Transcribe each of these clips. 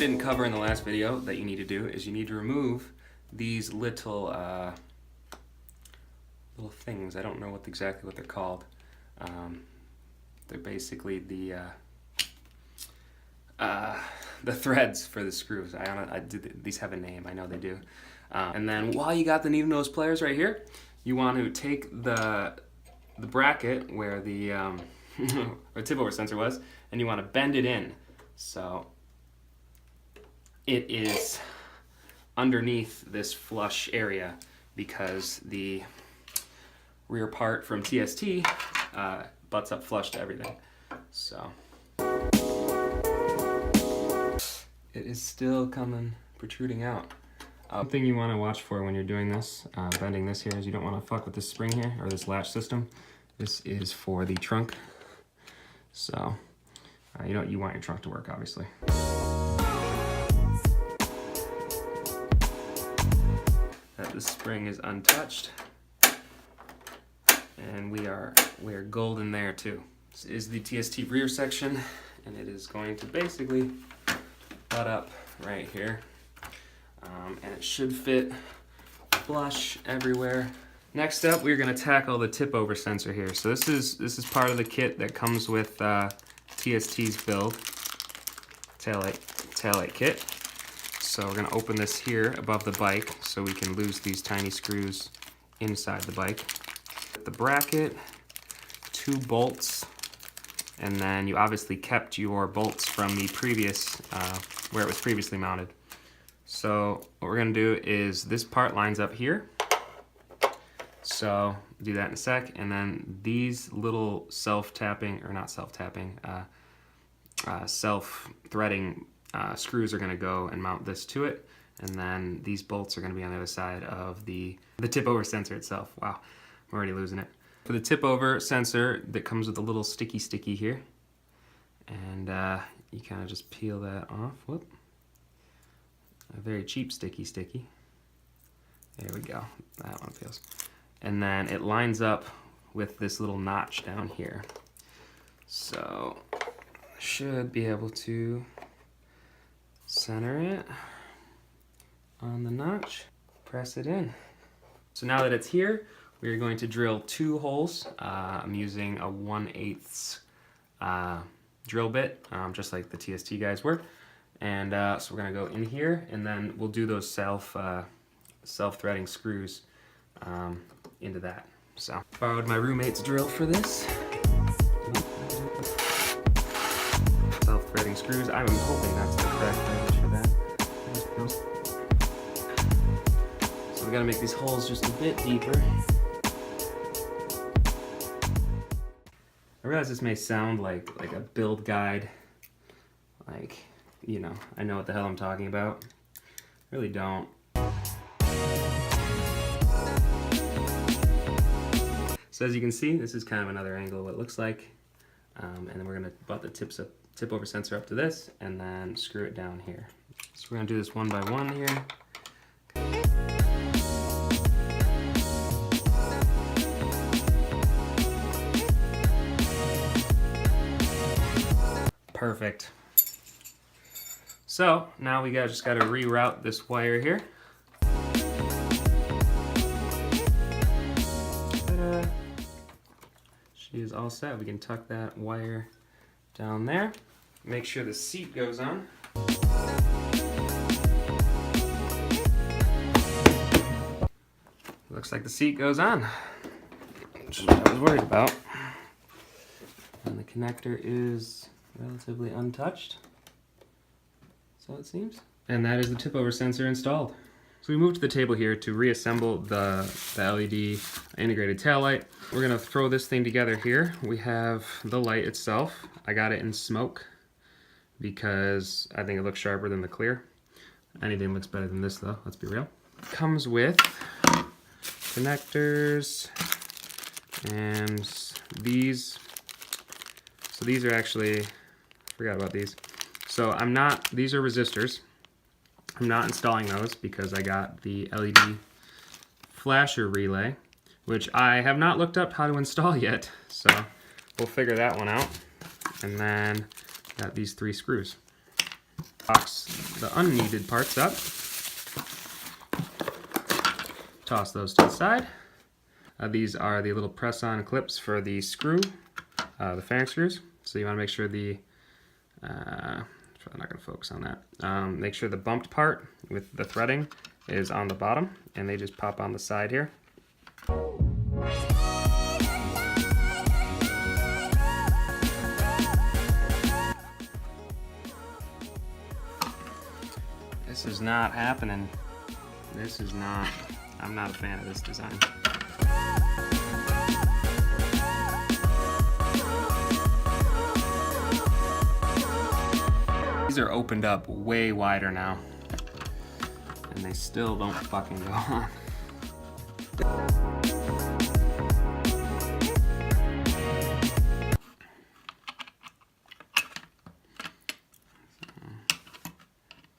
didn't cover in the last video that you need to do is you need to remove these little things. I don't know exactly what they're called. They're basically the threads for the screws. These have a name. I know they do. And then while you got the needle nose pliers right here, you want to take the bracket where the or tip over sensor was, and you want to bend it in so it is underneath this flush area, because the rear part from TST butts up flush to everything. So it is still protruding out. One thing you want to watch for when you're doing this, bending this here, is you don't want to fuck with this spring here, or this latch system. This is for the trunk. So, you want your trunk to work, obviously. That the spring is untouched. And we are golden there too. This is the TST rear section, and it is going to basically butt up right here. And it should fit flush everywhere. Next up, we're going to tackle the tip over sensor here. So this is part of the kit that comes with TST's build, taillight kit. So we're going to open this here above the bike so we can lose these tiny screws inside the bike. The bracket, 2 bolts, and then you obviously kept your bolts from the previous, where it was previously mounted. So what we're going to do is this part lines up here. So do that in a sec, and then these little self-threading screws are going to go and mount this to it, and then these bolts are going to be on the other side of the tip over sensor itself. Wow, I'm already losing it. For the tip over sensor, that comes with a little sticky here, and you kind of just peel that off. Whoop. A very cheap sticky. There we go. That one feels. And then it lines up with this little notch down here. So should be able to center it on the notch, press it in. So now that it's here, we're going to drill 2 holes. I'm using a 1/8 drill bit, just like the TST guys were. And so we're gonna go in here, and then we'll do those self-threading screws into that. So borrowed my roommate's drill for this. Self-threading screws. I'm hoping that's the correct range for that. So we gotta make these holes just a bit deeper. I realize this may sound like a build guide, like, I know what the hell I'm talking about. I really don't. So as you can see, this is kind of another angle of what it looks like. And then we're gonna butt the tip over sensor up to this, and then screw it down here. So we're gonna do this one by one here. Perfect. So now we just gotta reroute this wire here. Ta-da. She is all set. We can tuck that wire down there. Make sure the seat goes on. Looks like the seat goes on, which is what I was worried about. And the connector is relatively untouched, so it seems. And that is the tip over sensor installed. So we moved to the table here to reassemble the LED integrated taillight. We're gonna throw this thing together here. We have the light itself. I got it in smoke because I think it looks sharper than the clear. Anything looks better than this though, let's be real. Comes with connectors and these. So these are actually, forgot about these. So these are resistors. I'm not installing those because I got the LED flasher relay, which I have not looked up how to install yet. So we'll figure that one out. And then got these 3 screws. Box the unneeded parts up. Toss those to the side. These are the little press-on clips for the screw, the fairing screws. So you want to make sure the, I'm not going to focus on that. Make sure the bumped part with the threading is on the bottom, and they just pop on the side here. This is not happening. This is not, I'm not a fan of this design. These are opened up way wider now, and they still don't fucking go on.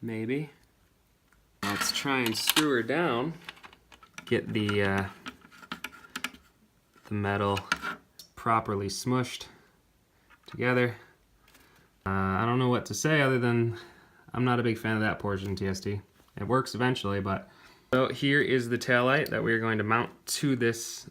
Maybe. Let's try and screw her down. Get the metal properly smushed together. I don't know what to say other than I'm not a big fan of that portion, TST. It works eventually, but... So here is the taillight that we're going to mount to this,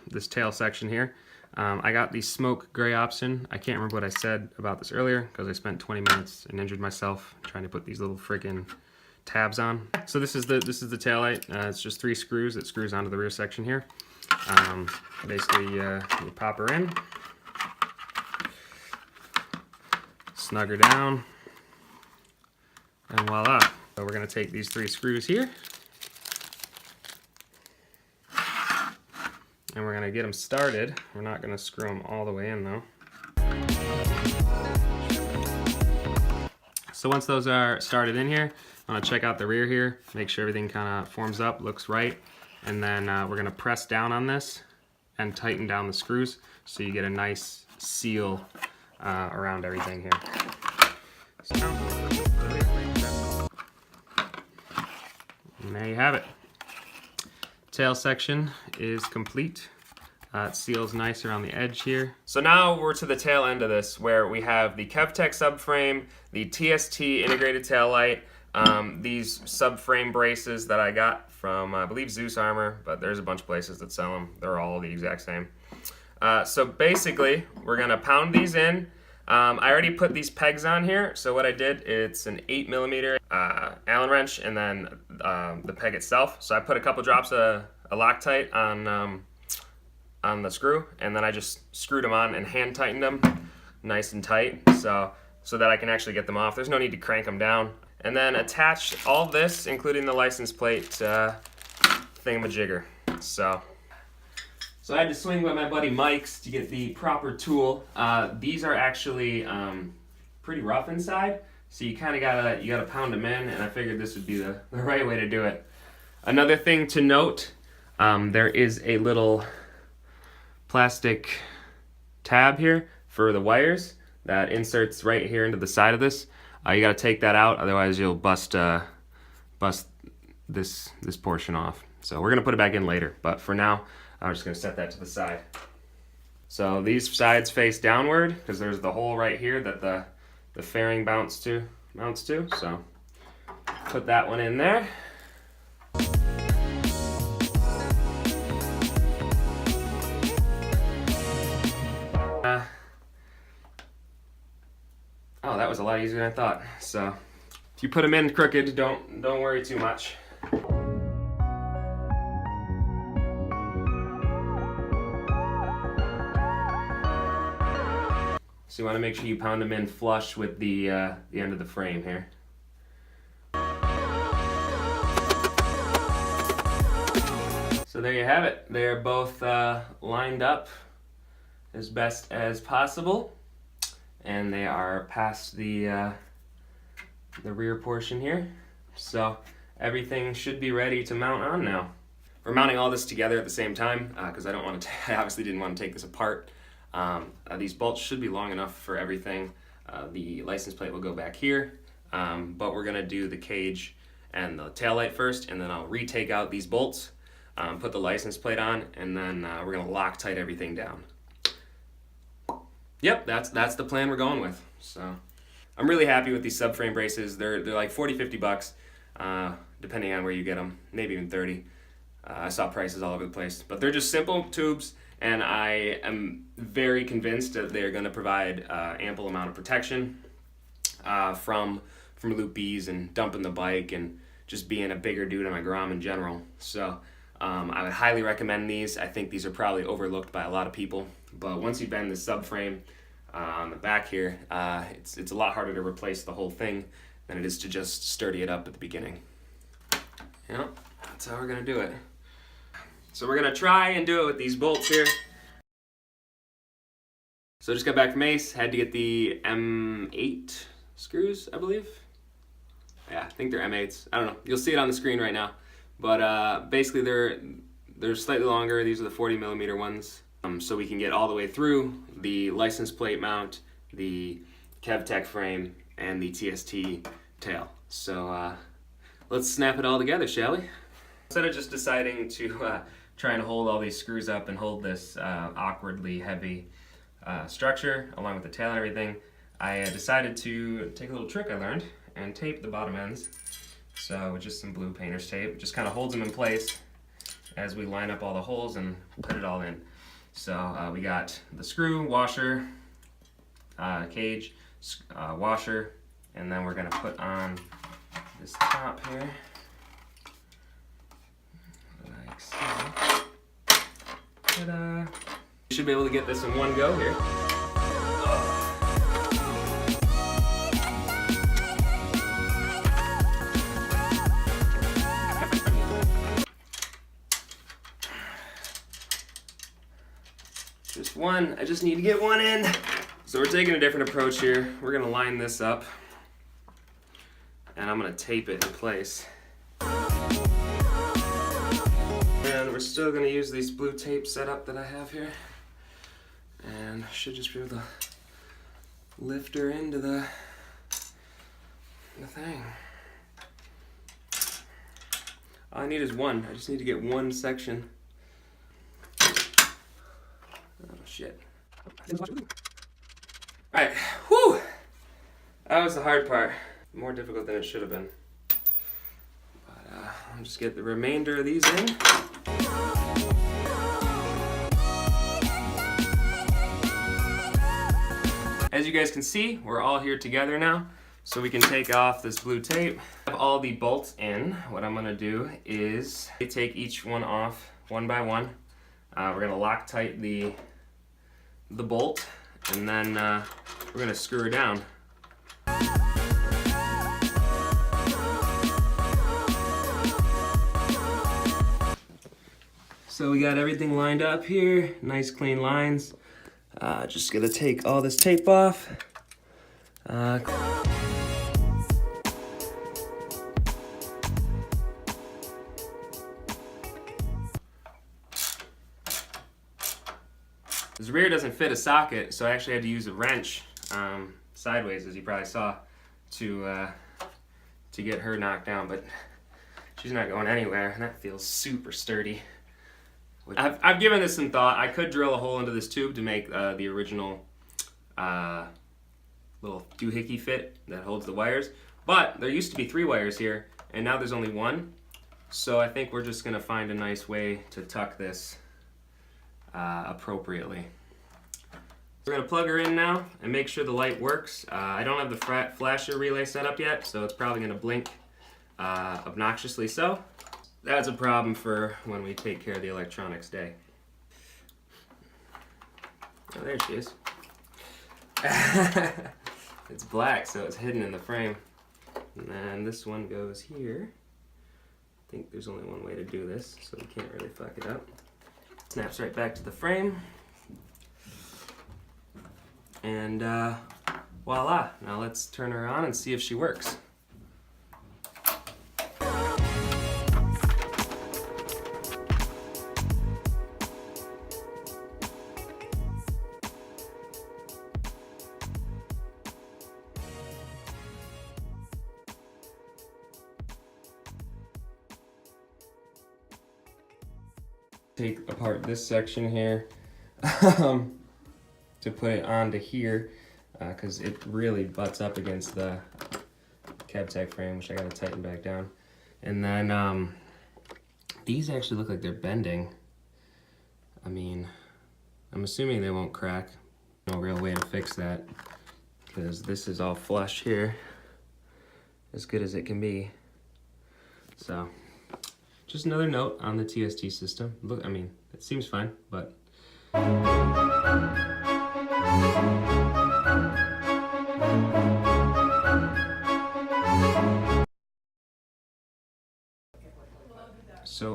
this tail section here. I got the smoke gray option. I can't remember what I said about this earlier because I spent 20 minutes and injured myself trying to put these little freaking tabs on. So this is the taillight. It's just 3 screws that screws onto the rear section here. Basically, you pop her in, snug her down, and voila. So we're gonna take these 3 screws here, and we're gonna get them started. We're not gonna screw them all the way in though. So once those are started in here, I'm gonna check out the rear here, make sure everything kind of forms up, looks right, and then we're gonna press down on this and tighten down the screws so you get a nice seal around everything here. So, and there you have it. Tail section is complete. It seals nice around the edge here. So now we're to the tail end of this, where we have the KevTech subframe, the TST integrated tail light, these subframe braces that I got from, I believe, Zeus Armor, but there's a bunch of places that sell them. They're all the exact same. So basically, we're gonna pound these in. I already put these pegs on here, so what I did, it's an 8mm Allen wrench and then the peg itself. So I put a couple drops of Loctite on the screw, and then I just screwed them on and hand tightened them nice and tight so that I can actually get them off. There's no need to crank them down. And then attach all this, including the license plate thingamajigger. So I had to swing by my buddy Mike's to get the proper tool. These are actually pretty rough inside, so you kind of gotta pound them in, and I figured this would be the right way to do it. Another thing to note, there is a little plastic tab here for the wires that inserts right here into the side of this. You got to take that out, otherwise you'll bust this portion off. So we're gonna put it back in later, but for now I'm just gonna set that to the side. So these sides face downward because there's the hole right here that the fairing mounts to. So put that one in there. Oh, that was a lot easier than I thought. So if you put them in crooked, don't worry too much. So you want to make sure you pound them in flush with the end of the frame here. So there you have it. They're both lined up as best as possible, and they are past the rear portion here. So everything should be ready to mount on now. We're mounting all this together at the same time because I obviously didn't want to take this apart. These bolts should be long enough for everything. The license plate will go back here, but we're gonna do the cage and the taillight first, and then I'll retake out these bolts, put the license plate on, and then we're gonna Loctite everything down. Yep, that's the plan we're going with. So I'm really happy with these subframe braces. They're like 40, 50 bucks, depending on where you get them, maybe even 30. I saw prices all over the place, but they're just simple tubes, and I am very convinced that they're going to provide ample amount of protection from loop bees and dumping the bike and just being a bigger dude on my Grom in general. So I would highly recommend these. I think these are probably overlooked by a lot of people, but once you bend the subframe on the back here, it's a lot harder to replace the whole thing than it is to just sturdy it up at the beginning. Yeah, that's how we're gonna do it. So we're gonna try and do it with these bolts here. So I just got back from Ace, had to get the M8 screws, I believe. Yeah, I think they're M8s. I don't know. You'll see it on the screen right now. But basically they're slightly longer. These are the 40 millimeter ones. So we can get all the way through the license plate mount, the KevTech frame, and the TST tail. So let's snap it all together, shall we? Instead of just deciding to try and hold all these screws up and hold this awkwardly heavy structure along with the tail and everything, I decided to take a little trick I learned and tape the bottom ends. So with just some blue painter's tape, it just kind of holds them in place as we line up all the holes and put it all in. So we got the screw, washer, cage, washer, and then we're gonna put on this top here, like so. Ta-da! You should be able to get this in one go here. Just one, I just need to get one in. So we're taking a different approach here. We're gonna line this up and I'm gonna tape it in place. And we're still gonna use these blue tape setup that I have here. And I should just be able to lift her into the thing. All I need is one. I just need to get one section. Oh shit. Alright, whew! That was the hard part. More difficult than it should have been. But I'll just get the remainder of these in. As you guys can see, we're all here together now, so we can take off this blue tape. I have all the bolts in. What I'm gonna do is take each one off one by one. We're gonna Loctite the bolt, and then we're gonna screw her down. So we got everything lined up here, nice clean lines. Just gonna take all this tape off. This rear doesn't fit a socket, so I actually had to use a wrench sideways, as you probably saw, to get her knocked down. But she's not going anywhere, and that feels super sturdy. I've given this some thought. I could drill a hole into this tube to make the original little doohickey fit that holds the wires. But there used to be 3 wires here, and now there's only 1. So I think we're just gonna find a nice way to tuck this appropriately. We're gonna plug her in now and make sure the light works. I don't have the flasher relay set up yet, so it's probably gonna blink obnoxiously so. That's a problem for when we take care of the electronics day. Oh, there she is. It's black, so it's hidden in the frame. And then this one goes here. I think there's only one way to do this, so we can't really fuck it up. Snaps right back to the frame. And voila. Now let's turn her on and see if she works. Take apart this section here to put it onto here. because it really butts up against the cab tech frame, which I gotta tighten back down. And then these actually look like they're bending. I mean, I'm assuming they won't crack. No real way to fix that, because this is all flush here, as good as it can be. So, just another note on the TST system. Look, I mean, it seems fine, but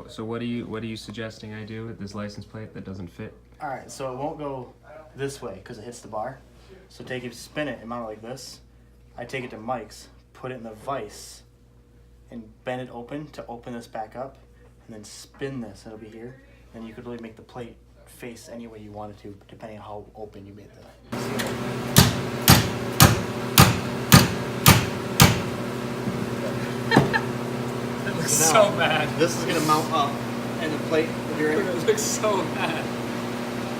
So what are you suggesting I do with this license plate that doesn't fit? All right, so it won't go this way because it hits the bar. So take it, spin it, and mount it like this. I take it to Mike's, put it in the vise, and bend it open to open this back up, and then spin this. It'll be here. Then you could really make the plate face any way you wanted to, depending on how open you made the. That looks Now, so bad. This is gonna mount up, and the plate. It looks so bad.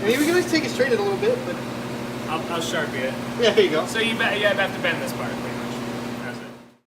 I mean, we can always take it straight a little bit, but I'll Sharpie it. yeah, there you go. So you have to bend this part.